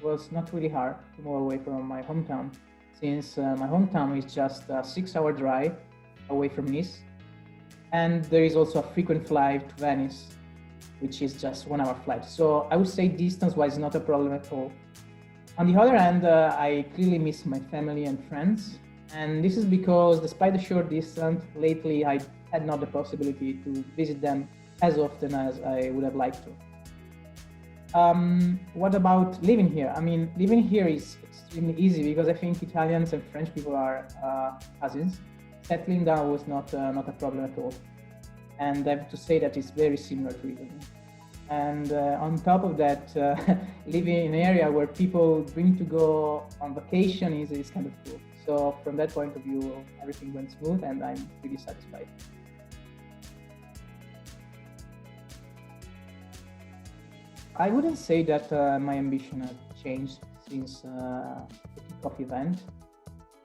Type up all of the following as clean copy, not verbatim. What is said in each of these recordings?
was not really hard to move away from my hometown, since my hometown is just a 6-hour drive away from Nice. And there is also a frequent flight to Venice, which is just 1 hour flight. So I would say distance-wise, not a problem at all. On the other hand, I clearly miss my family and friends. And this is because despite the short distance, lately I had not the possibility to visit them as often as I would have liked to. What about living here? I mean, living here is extremely easy because I think Italians and French people are cousins. Settling down was not a problem at all. And I have to say that it's very similar to Italy. And on top of that, living in an area where people dream to go on vacation is kind of cool. So from that point of view, everything went smooth and I'm pretty satisfied. I wouldn't say that my ambition has changed since the kickoff event,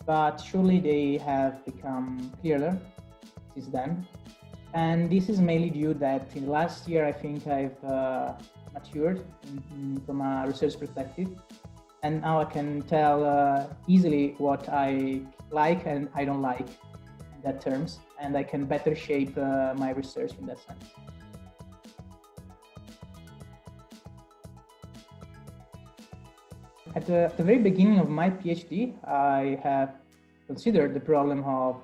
but surely they have become clearer since then. And this is mainly due that in the last year, I think I've matured from a research perspective. And now I can tell easily what I like and I don't like in that terms. And I can better shape my research in that sense. At the very beginning of my PhD, I have considered the problem of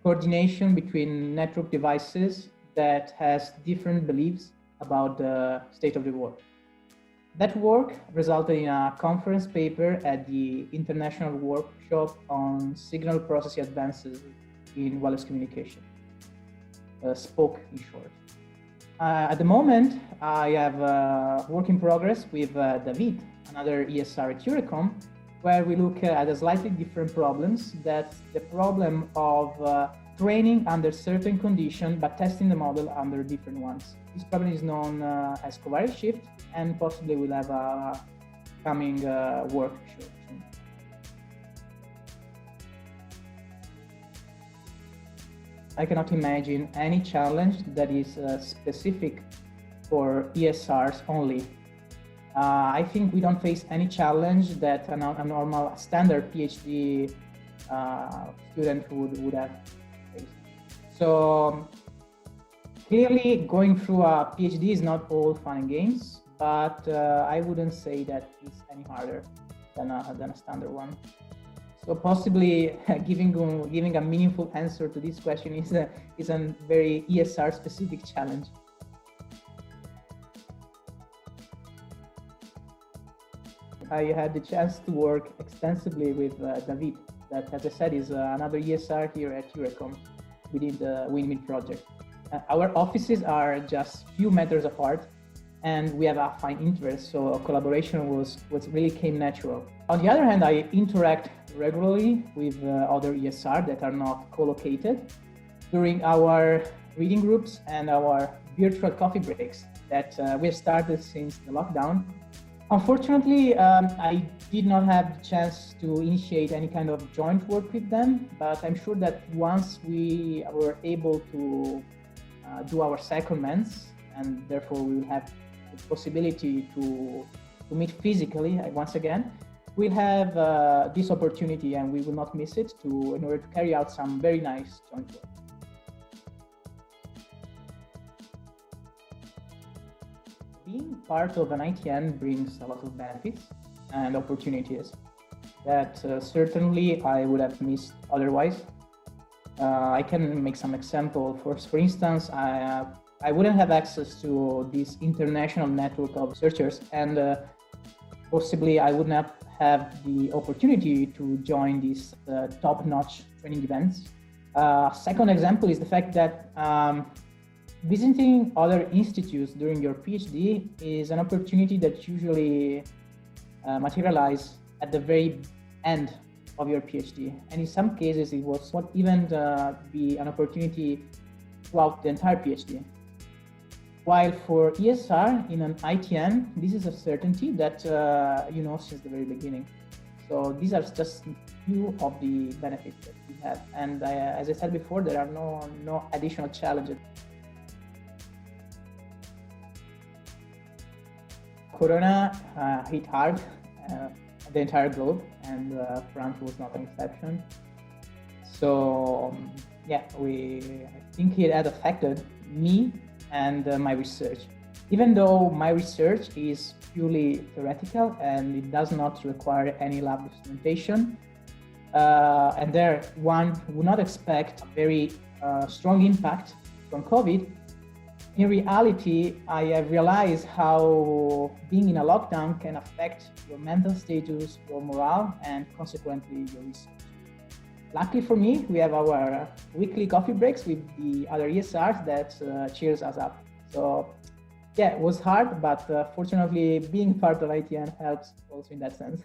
coordination between network devices that has different beliefs about the state of the world. That work resulted in a conference paper at the International Workshop on Signal Processing Advances in Wireless Communication, SPOCE in short. At the moment, I have a work in progress with David, another ESR at Eurecom, where we look at a slightly different problems. That's the problem of training under certain conditions, but testing the model under different ones. This problem is known as covariance shift, and possibly we'll have a coming work soon. I cannot imagine any challenge that is specific for ESRs only. I think we don't face any challenge that a normal standard PhD student would have faced. So clearly going through a PhD is not all fun and games, but I wouldn't say that it's any harder than a standard one. So possibly giving a meaningful answer to this question is a very ESR specific challenge. I had the chance to work extensively with David, that, as I said, is another ESR here at Eurecom within the WindMill Project. Our offices are just a few meters apart, and we have a fine interest, so collaboration was really came natural. On the other hand, I interact regularly with other ESR that are not co-located during our reading groups and our virtual coffee breaks that we have started since the lockdown. Unfortunately, I did not have the chance to initiate any kind of joint work with them, but I'm sure that once we were able to do our secondments, and therefore we will have the possibility to meet physically once again, we'll have this opportunity and we will not miss it in order to carry out some very nice joint work. Being part of an ITN brings a lot of benefits and opportunities that certainly I would have missed otherwise. I can make some example. For instance, I wouldn't have access to this international network of researchers, and possibly I would not have the opportunity to join these top-notch training events. Second example is the fact that visiting other institutes during your PhD is an opportunity that usually materialize at the very end of your PhD. And in some cases, it was not even be an opportunity throughout the entire PhD. While for ESR in an ITN, this is a certainty that you know since the very beginning. So these are just few of the benefits that we have. And as I said before, there are no additional challenges. Corona hit hard the entire globe, and France was not an exception. So yeah, I think it had affected me and my research. Even though my research is purely theoretical and it does not require any lab instrumentation, and there one would not expect a very strong impact from COVID, in reality, I have realized how being in a lockdown can affect your mental status, your morale, and consequently your research. Luckily for me, we have our weekly coffee breaks with the other ESRs that cheers us up. So yeah, it was hard, but fortunately being part of ITN helps also in that sense.